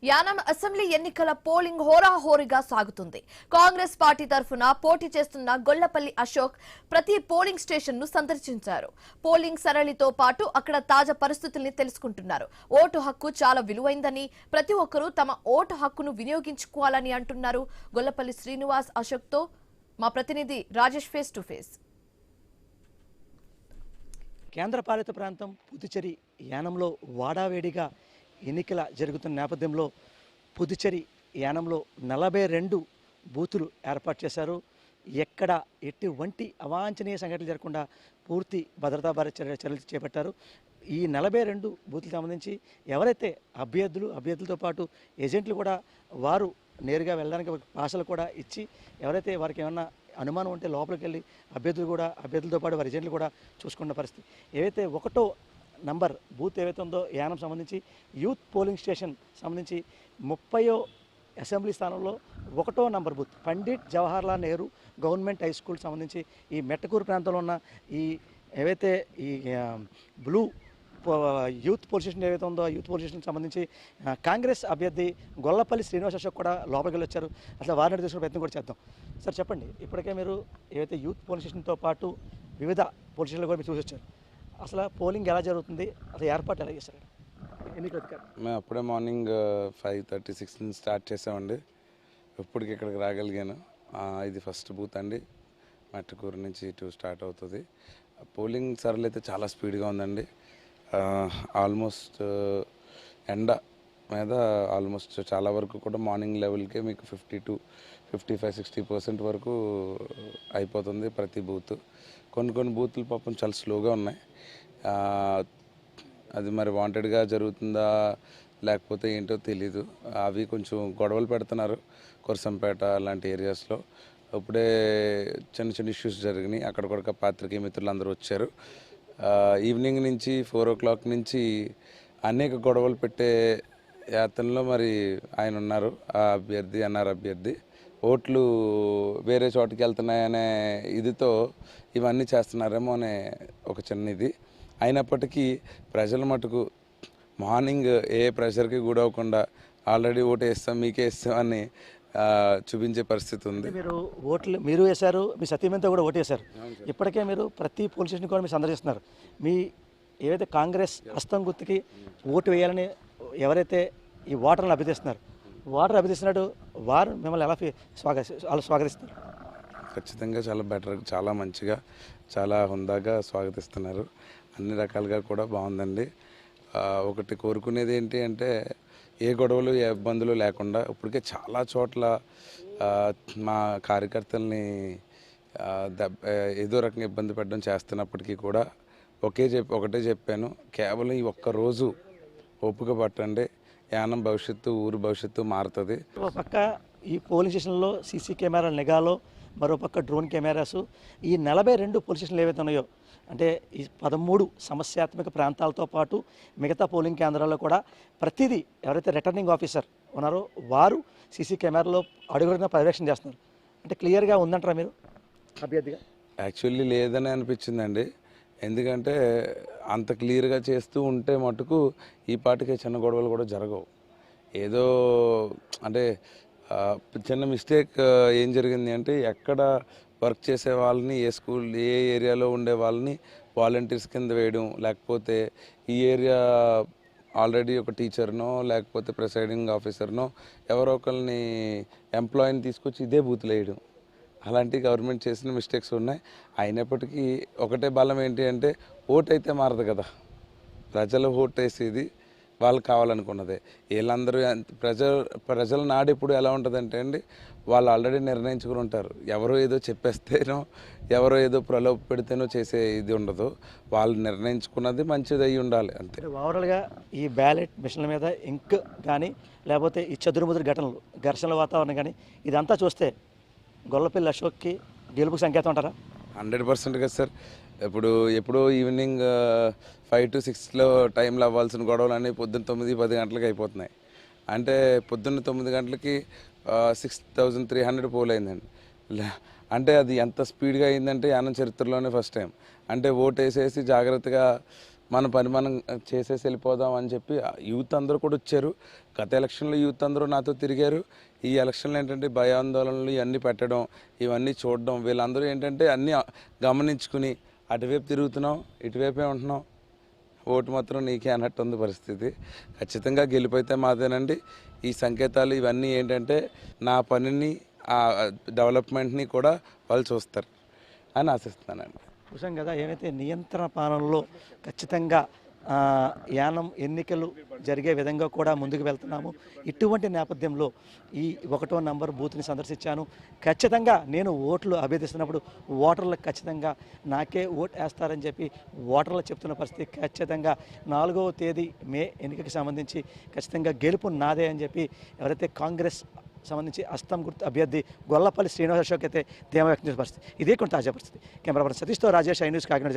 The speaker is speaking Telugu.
యానం అసెంబ్లీ ఎన్నికల పోలింగ్ హోరాహోరీగా సాగుతుంది. కాంగ్రెస్ పార్టీ తరఫున పోటీ చేస్తున్న గొల్లపల్లి అశోక్ ప్రతి పోలింగ్ స్టేషన్ ను సందర్శించారు. పోలింగ్ సరళితో పాటు అక్కడ తాజా పరిస్థితుల్ని తెలుసుకుంటున్నారు. ఓటు హక్కు చాలా విలువైందని, ప్రతి ఒక్కరూ తమ ఓటు హక్కును వినియోగించుకోవాలని అంటున్నారు. గొల్లపల్లి శ్రీనివాస్ అశోక్ తో మా ప్రతినిధి రాజేష్ ఫేస్ టు ఫేస్. కేంద్రపాలిత ప్రాంతం పుదుచ్చేరి యానంలో వాడావేడిగా ఎన్నికల జరుగుతున్న నేపథ్యంలో పుదుచ్చేరి యానంలో 42 బూతులు ఏర్పాటు చేశారు. ఎక్కడ ఎటువంటి అవాంఛనీయ సంఘటనలు జరగకుండా పూర్తి భద్రతా చర్యలు చేపట్టారు. ఈ 42 బూతులకు సంబంధించి ఎవరైతే అభ్యర్థులతో పాటు ఏజెంట్లు కూడా వారు నేరుగా వెళ్ళడానికి భాషలు కూడా ఇచ్చి ఎవరైతే వారికి ఏమన్నా అనుమానం ఉంటే లోపలికి వెళ్ళి అభ్యర్థులతో పాటు వారి ఏజెంట్లు కూడా చూసుకున్న పరిస్థితి. ఏవైతే 1వ నంబర్ బూత్ ఏవైతే ఉందో యానం సంబంధించి యూత్ పోలింగ్ స్టేషన్ సంబంధించి 30వ అసెంబ్లీ స్థానంలో 1వ number booth Pandit Jawaharlal Nehru government high school సంబంధించి ఈ మెట్టకూరు ప్రాంతంలో ఉన్న ఈ ఏవైతే ఈ బ్లూ యూత్ పోలీస్ స్టేషన్ ఏవైతే ఉందో యూత్ పోలీస్ స్టేషన్కి సంబంధించి కాంగ్రెస్ అభ్యర్థి గొల్లపల్లి శ్రీనివాస్ అశోక్ కూడా లోపలికి వెళ్ళి వచ్చారు. అసలు వారిని తీసుకునే ప్రయత్నం కూడా చేద్దాం. సార్ చెప్పండి, ఇప్పటికే మీరు ఏవైతే యూత్ పోలీస్ స్టేషన్తో పాటు వివిధ పోలీస్ స్టేషన్లు కూడా మీరు చూసి వచ్చారు. అసలు పోలింగ్ ఎలా జరుగుతుంది, అసలు ఏర్పాటు ఎలా చేశారు ఎన్నికల అధికారులు? మేము అప్పుడే మార్నింగ్ 5:36 నుంచి స్టార్ట్ చేసామండి. ఇప్పటికి ఇక్కడికి రాగలిగాను. ఇది ఫస్ట్ బూత్ అండి. మట్టకూరు నుంచి ఇటు స్టార్ట్ అవుతుంది. పోలింగ్ సరళి అయితే చాలా స్పీడ్గా ఉందండి. ఆల్మోస్ట్ ఎండ మీద ఆల్మోస్ట్ చాలా వరకు కూడా మార్నింగ్ లెవెల్కే మీకు 50 to 55-60% వరకు అయిపోతుంది ప్రతి బూత్. కొన్ని బూత్లు పాపం చాలా స్లోగా ఉన్నాయి. అది మరి వాంటెడ్గా జరుగుతుందా లేకపోతే ఏంటో తెలీదు. అవి కొంచెం గొడవలు పెడుతున్నారు కొరసంపేట లాంటి ఏరియాస్లో. ఇప్పుడే చిన్న ఇష్యూస్ జరిగినాయి. అక్కడ కూడా పాత్రికేయ మిత్రులు అందరూ వచ్చారు. ఈవినింగ్ నుంచి 4 o'clock నుంచి అనేక గొడవలు పెట్టే యాత్రలో మరి ఆయన ఉన్నారు. ఆ అభ్యర్థి ఓట్లు వేరే చోటుకి వెళ్తున్నాయనే ఇదితో ఇవన్నీ చేస్తున్నారేమో అనే ఒక చిన్న ఇది. అయినప్పటికీ ప్రజల మటుకు మార్నింగ్ ఏ ప్రెషర్కి గురవ్వకుండా ఆల్రెడీ ఓటు వేస్తాం మీకే వేస్తాం అని చూపించే పరిస్థితి ఉంది. మీరు వేశారు, మీ సతీమణితో కూడా ఓటు వేశారు. ఇప్పటికే మీరు ప్రతి పోలీస్ స్టేషన్ కూడా మీరు సందర్శిస్తున్నారు. మీ ఏవైతే కాంగ్రెస్ హస్తం గుర్తుకి ఓటు వేయాలని ఎవరైతే ఈ ఓటర్లను అభ్యర్థిస్తున్నట్టు వారు మిమ్మల్ని ఎలా స్వాగతిస్తారు? ఖచ్చితంగా చాలా బెటర్, చాలా మంచిగా, చాలా హుందాగా స్వాగతిస్తున్నారు. అన్ని రకాలుగా కూడా బాగుందండి. ఒకటి కోరుకునేది ఏంటి అంటే ఏ గొడవలు ఏ ఇబ్బందులు లేకుండా ఇప్పటికే చాలా చోట్ల మా కార్యకర్తల్ని ఏదో రకంగా ఇబ్బంది పెట్టడం చేస్తున్నప్పటికీ కూడా ఒకటే చెప్పాను, కేవలం ఈ ఒక్కరోజు ఓపిక పట్టండి, యానం భవిష్యత్తు ఊరు భవిష్యత్తు మారుతుంది. ఒక పక్క ఈ పోలీస్ స్టేషన్లో సీసీ కెమెరాల నిఘాలో, మరోపక్క డ్రోన్ కెమెరాసు, ఈ 42 పోలీస్ స్టేషన్లు ఏవైతే ఉన్నాయో అంటే ఈ 13 సమస్యాత్మక ప్రాంతాలతో పాటు మిగతా పోలింగ్ కేంద్రాల్లో కూడా ప్రతిదీ ఎవరైతే రిటర్నింగ్ ఆఫీసర్ ఉన్నారో వారు సీసీ కెమెరాలో అడుగుడునా పర్యవేక్షణ చేస్తున్నారు. అంటే క్లియర్గా ఉందంటారా మీరు అభ్యర్థిగా? యాక్చువల్లీ లేదని అనిపించిందండి. ఎందుకంటే అంత క్లియర్గా చేస్తూ ఉంటే మటుకు ఈ పాటికే చిన్న గొడవలు కూడా జరగవు. ఏదో అంటే చిన్న మిస్టేక్ ఏం జరిగింది అంటే ఎక్కడ వర్క్ చేసే వాళ్ళని ఏ ఏరియాలో ఉండే వాళ్ళని వాలంటీర్స్ కింద వేయడం, లేకపోతే ఈ ఏరియా ఆల్రెడీ ఒక టీచర్నో లేకపోతే ప్రిసైడింగ్ ఆఫీసర్నో ఎవరో ఒకరిని ఎంప్లాయీని తీసుకొచ్చి ఇదే బూత్లో వేయడం, అలాంటి గవర్నమెంట్ చేసిన మిస్టేక్స్ ఉన్నాయి. అయినప్పటికీ ఒకటే బలం ఏంటి అంటే ఓటు అయితే మారదు కదా, ప్రజలు ఓటు వేసేది వాళ్ళు కావాలనుకున్నదే. వీళ్ళందరూ ప్రజల నాడు ఎప్పుడు ఎలా ఉంటుందంటే అండి, వాళ్ళు ఆల్రెడీ నిర్ణయించుకుని ఉంటారు. ఎవరో ఏదో చెప్పేస్తేనో ఎవరో ఏదో ప్రలోభ పెడితేనో చేసే ఇది ఉండదు. వాళ్ళు నిర్ణయించుకున్నది మంచిది అయి ఉండాలి అంతే. ఓవరాల్గా ఈ బ్యాలెట్ మిషన్ల మీద ఇంక్ కానీ లేకపోతే ఈ చదురుముదురు ఘర్షణల వాతావరణం కానీ ఇదంతా చూస్తే గొల్లపల్లి అశోక్కి గెలుపుకి సంకేతం అంటారా? 100% సార్. ఎప్పుడో ఈవినింగ్ 5 to 6 టైంలో అవ్వాల్సిన గొడవలు అన్నీ పొద్దున్న 9-10 గంటలకు అయిపోతున్నాయి. అంటే పొద్దున్న 9 గంటలకి 6300 పోల్ అయిందండి. అంటే అది ఎంత స్పీడ్గా అయిందంటే యానం చరిత్రలోనే ఫస్ట్ టైం. అంటే ఓటు వేసేసి జాగ్రత్తగా మన పని మనం చేసేసి వెళ్ళిపోదాం అని చెప్పి యూత్ అందరూ కూడా వచ్చారు. గత ఎలక్షన్లో యూత్ అందరూ నాతో తిరిగారు. ఈ ఎలక్షన్లో ఏంటంటే భయాందోళనలు ఇవన్నీ పెట్టడం, ఇవన్నీ చూడడం, వీళ్ళందరూ ఏంటంటే అన్నీ గమనించుకుని అటువైపు తిరుగుతున్నాం, ఇటువైపే ఉంటున్నాం, ఓటు మాత్రం నీకే అన్నట్టు ఉంది పరిస్థితి. ఖచ్చితంగా గెలిపోతే మాదేనండి. ఈ సంకేతాలు ఇవన్నీ ఏంటంటే నా పనిని, ఆ డెవలప్మెంట్ని కూడా వాళ్ళు చూస్తారు అని ఆశిస్తున్నానండి. చూసాం కదా, ఏమైతే నియంత్రణ పాలనలో ఖచ్చితంగా యానం ఎన్నికలు జరిగే విధంగా కూడా ముందుకు వెళ్తున్నాము. ఇటువంటి నేపథ్యంలో ఈ 1వ నంబర్ బూత్ని సందర్శించాను. ఖచ్చితంగా నేను ఓట్లు అభ్యర్థిస్తున్నప్పుడు ఓటర్లకు ఖచ్చితంగా నాకే ఓటు వేస్తారని చెప్పి ఓటర్లు చెప్తున్న పరిస్థితి. ఖచ్చితంగా 4వ తేదీ మే ఎన్నికకి సంబంధించి ఖచ్చితంగా గెలుపు నాదే అని చెప్పి ఎవరైతే కాంగ్రెస్ సంబంధించి అస్తం గుర్తు అభ్యర్థి గొల్లపల్లి శ్రీనివాస్ అశోక్ అయితే ధీమా వ్యక్తం చేసిన పరిస్థితి. ఇదే కొంత తాజా పరిస్థితి. కెమెరా పర్సన్ సతీష్తో రాజేష్, ఐ న్యూస్, కాకినాడ.